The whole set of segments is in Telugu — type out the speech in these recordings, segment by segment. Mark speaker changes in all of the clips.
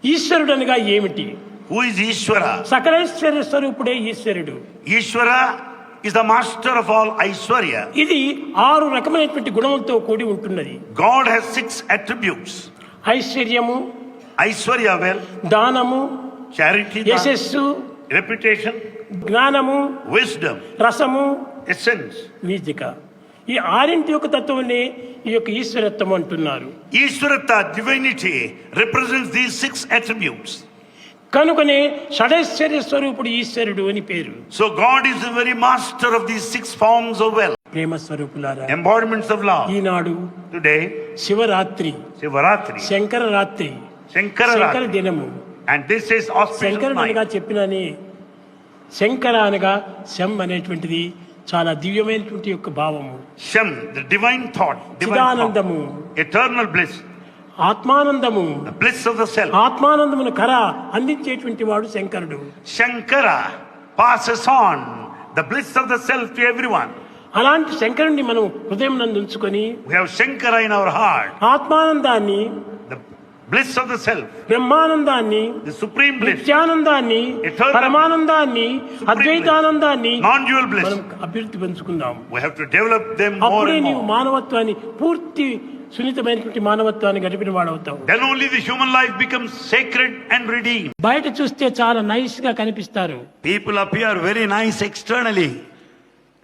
Speaker 1: ఈశ్వరుడు అనగా ఏమిటి?
Speaker 2: Who is Ishvara?
Speaker 1: సకలైశ్వర్య స్వరూపుడే ఈశ్వరుడు.
Speaker 2: Ishvara is the master of all Aishwarya.
Speaker 1: ఇది 6 రకమైనటువంటి గుణములతో కూడి ఉంటున్నది.
Speaker 2: God has 6 attributes.
Speaker 1: ఐశ్వర్యము,
Speaker 2: Aishwarya, wealth,
Speaker 1: దానము,
Speaker 2: charity,
Speaker 1: యశస్సు,
Speaker 2: reputation,
Speaker 1: జ్ఞానము,
Speaker 2: wisdom,
Speaker 1: రసము,
Speaker 2: essence.
Speaker 1: వీజిక. ఈ 6 యొక్క తత్వమునే ఈ యొక్క ఈశ్వరత్వం అంటున్నారు.
Speaker 2: Ishvarata, divinity, represents these 6 attributes.
Speaker 1: కనుకనే షడైశ్వర్య స్వరూపుడు ఈశ్వరుడు అని పేరు.
Speaker 2: So God is the very master of these 6 forms of wealth.
Speaker 1: ప్రేమ స్వరూపులారా,
Speaker 2: Embodiments of love.
Speaker 1: Eenadu
Speaker 2: Today,
Speaker 1: Shivaratri,
Speaker 2: Shivaratri,
Speaker 1: Shankara రాత్రి,
Speaker 2: Shankara
Speaker 1: శంకర
Speaker 2: Ratri.
Speaker 1: దినము.
Speaker 2: And this is auspicious
Speaker 1: శంకరుడు అనగా
Speaker 2: night.
Speaker 1: చెప్పినని శంకర అనగా శం అనేటువంటిది చాలా దివ్యమైనటువంటి యొక్క భావము.
Speaker 2: Shem, the divine thought, divine
Speaker 1: చిదానందము,
Speaker 2: thought, eternal bliss,
Speaker 1: ఆత్మానందము,
Speaker 2: the bliss of the self.
Speaker 1: ఆత్మానందమును కర అందించేటువంటి వాడు శంకరుడు.
Speaker 2: Shankara passes on the bliss of the self to everyone.
Speaker 1: అలాంటి శంకరుణ్ణి మనం హృదయం నందు ఉంచుకొని
Speaker 2: We have Shankara in our heart,
Speaker 1: ఆత్మానందాన్ని,
Speaker 2: the bliss of the self,
Speaker 1: బ్రహ్మానందాన్ని,
Speaker 2: the supreme bliss,
Speaker 1: నిత్యానందాన్ని,
Speaker 2: Eternal
Speaker 1: పరమానందాన్ని,
Speaker 2: supreme
Speaker 1: అద్వైతానందాన్ని
Speaker 2: non-dual bliss.
Speaker 1: మనం అభివృద్ధి పెంచుకుందాం.
Speaker 2: We have to develop them more
Speaker 1: అప్పుడే
Speaker 2: and
Speaker 1: నీవు
Speaker 2: more.
Speaker 1: మానవత్వాన్ని, పూర్తి సున్నితమైనటువంటి మానవత్వాన్ని గడిపిన వాడవుతావు.
Speaker 2: Then only the human life becomes sacred and redeemed.
Speaker 1: బయట చూస్తే చాలా నైస్ గా కనిపిస్తారు,
Speaker 2: People appear very nice externally.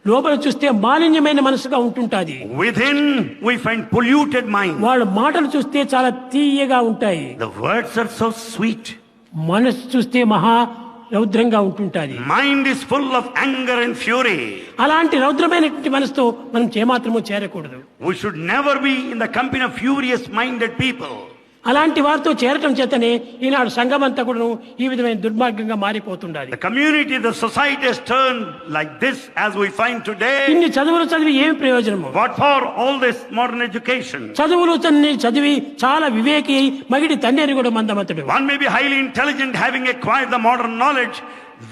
Speaker 1: లోపల చూస్తే మాలిన్యమైన మనసుగా ఉంటుంటాది.
Speaker 2: Within we find polluted mind.
Speaker 1: వాళ్ళ మాటలు చూస్తే చాలా తీయగా ఉంటాయి,
Speaker 2: The words are so sweet.
Speaker 1: మనసు చూస్తే మహా రౌద్రంగా ఉంటుంటాది.
Speaker 2: Mind is full of anger and fury.
Speaker 1: అలాంటి రౌద్రమైనటువంటి మనసుతో మనం ఏమాత్రము చేరకూడదు.
Speaker 2: We should never be in the company of furious minded people.
Speaker 1: అలాంటి వారితో చేరటం చేతనే ఈనాడు సంఘం అంతా కూడా ఈ విధమైన దుర్మార్గంగా మారిపోతుండాలి.
Speaker 2: The community, the society has turned like this as we find today.
Speaker 1: ఇన్ని చదువులు చదివి ఏమి ప్రయోజనము?
Speaker 2: What for all this modern education?
Speaker 1: చదువులు చదివి చాలా వివేకి అయి మగిడి తండ్రి కూడా మందమతుడు.
Speaker 2: One may be highly intelligent having acquired the modern knowledge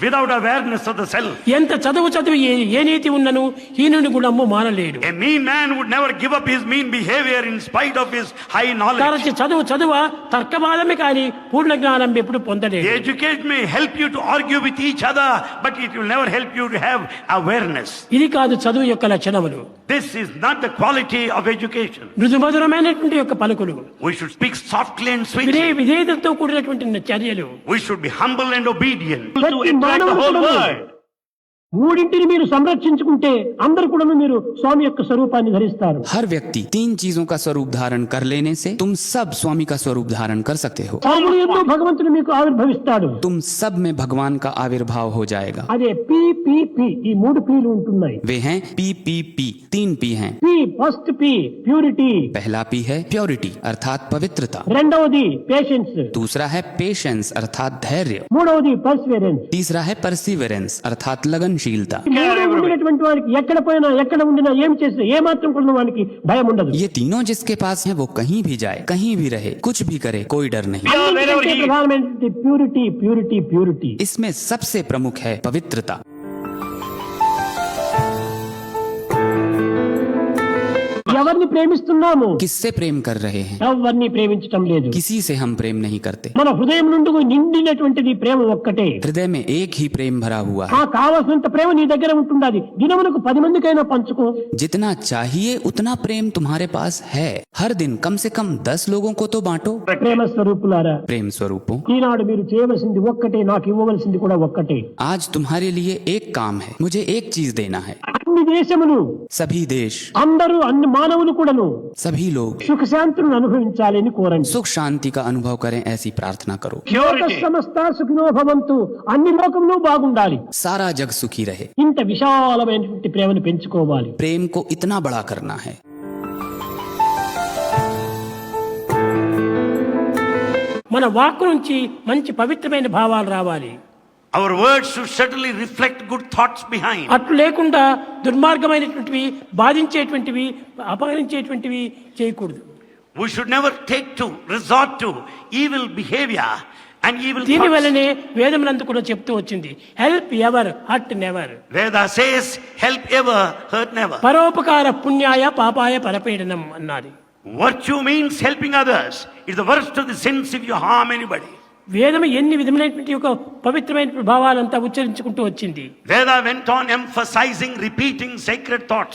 Speaker 2: without awareness of the self.
Speaker 1: ఎంత చదివి ఏ నీతి ఉన్నను హీనుని గుణము మానలేడు.
Speaker 2: A mean man would never give up his mean behavior in spite of his high knowledge.
Speaker 1: తరచి చదువ తర్కవాదమే కానీ పూర్ణ జ్ఞానం ఎప్పుడు పొందలేడు.
Speaker 2: The education may help you to argue with each other, but it will never help you to have awareness.
Speaker 1: ఇది కాదు చదువు యొక్క లక్షణములు.
Speaker 2: This is not the quality of education.
Speaker 1: మృదుమధురమైనటువంటి యొక్క పలుకులు,
Speaker 2: We should speak softly and sweetly.
Speaker 1: విధేయతతో కూడినటువంటి చర్యలు.
Speaker 2: We should be humble and obedient.
Speaker 1: ప్రతి మానవుడు మూడింటిని మీరు సంరక్షించుకుంటే అందరు కూడా మీరు స్వామి యొక్క స్వరూపాన్ని ధరిస్తారు.
Speaker 3: हर व्यक्ति 3 चीजों का स्वरूप धारण कर लेने से तुम सब स्वामी का स्वरूप धारण कर सकते हो.
Speaker 1: స్వాములు ఎందు భగవంతుడు మీకు ఆవిర్భవిస్తాడు.
Speaker 3: तुम सब में भगवान का आविर्भाव हो जाएगा.
Speaker 1: అదే పి పి పి ఈ 3 పీలు ఉంటున్నాయి.
Speaker 3: वे हैं पी पी पी, 3 पी हैं.
Speaker 1: పి ఫస్ట్ పి ప్యూరిటీ,
Speaker 3: पहला पी है प्योरिटी अर्थात पवित्रता.
Speaker 1: రెండవది పేషెన్స్,
Speaker 3: दूसरा है पेशेंस अर्थात धैर्य.
Speaker 1: మూడవది పర్సివరెన్స్.
Speaker 3: तीसरा है परसिवरेंस अर्थात लगनशीलता.
Speaker 1: ఉండేటువంటి వారికి ఎక్కడ పోయినా ఎక్కడ ఉండినా ఏం చేసినా ఏ మాత్రం కూడా వానికి భయం ఉండదు.
Speaker 3: ये तीनों जिसके पास है वो कहीं भी जाए, कहीं भी रहे, कुछ भी करे, कोई डर नहीं.
Speaker 1: అన్నిటికంటే ప్రధానమైనటువంటి ప్యూరిటీ ప్యూరిటీ ప్యూరిటీ.
Speaker 3: इसमें सबसे प्रमुख है पवित्रता.
Speaker 1: ఎవరిని ప్రేమిస్తున్నాము?
Speaker 3: किससे प्रेम कर रहे हैं?
Speaker 1: ఎవరిని ప్రేమించటం లేదు.
Speaker 3: किसी से हम प्रेम नहीं करते.
Speaker 1: మన హృదయం నుండి నిండినటువంటిది ప్రేమ ఒక్కటే.
Speaker 3: हृदय में एक ही प्रेम भरा हुआ है.
Speaker 1: ఆ కావాల్సినంత ప్రేమ నీ దగ్గర ఉంటుండాలి. దినమునకు 10 మందికైనా పంచుకో.
Speaker 3: जितना चाहिए उतना प्रेम तुम्हारे पास है. हर दिन कम से कम 10 लोगों को तो बांटो.
Speaker 1: ప్రేమ స్వరూపులారా,
Speaker 3: प्रेम स्वरूपों,
Speaker 1: ఈనాడు మీరు చేయవలసింది ఒక్కటే, నాకు ఇవ్వవలసింది కూడా ఒక్కటే.
Speaker 3: आज तुम्हारे लिए एक काम है, मुझे एक चीज देना है.
Speaker 1: అన్ని దేశములు,
Speaker 3: सभी देश,
Speaker 1: అందరూ, అన్ని మానవులు కూడాను
Speaker 3: सभी लोग
Speaker 1: సుఖ శాంతులను అనుభవించాలి అని కోరండి.
Speaker 3: सुख शांति का अनुभव करें, ऐसी प्रार्थना करो.
Speaker 1: లోక సమస్త సుఖినో భవంతు, అన్ని లోకములు బాగుండాలి.
Speaker 3: सारा जग सुखी रहे.
Speaker 1: ఇంత విశాలమైనటువంటి ప్రేమను పెంచుకోవాలి.
Speaker 3: प्रेम को इतना बड़ा करना है.
Speaker 1: మన వాక్కు నుంచి మంచి పవిత్రమైన భావాలు రావాలి.
Speaker 2: Our words should certainly reflect good thoughts behind.
Speaker 1: అట్లు లేకుండా దుర్మార్గమైనటువంటివి, బాధించేటువంటివి, అపహరించేటువంటివి చేయకూడదు.
Speaker 2: We should never resort to evil behavior and evil
Speaker 1: దీని
Speaker 2: thoughts.
Speaker 1: వల్లనే వేదములందు కూడా చెప్తూ వచ్చింది, help ever hurt never.
Speaker 2: Veda says, help ever, hurt never.
Speaker 1: పరోపకార పుణ్యాయ పాపాయ పరపీడనం అన్నది.
Speaker 2: Virtue means helping others. It's the worst of the sins if you harm anybody.
Speaker 1: వేదం ఎన్ని విధమైనటువంటి ఒక పవిత్రమైన భావాలంతా ఉచ్చరించుకుంటూ వచ్చింది.
Speaker 2: Veda went on emphasizing, repeating sacred thoughts.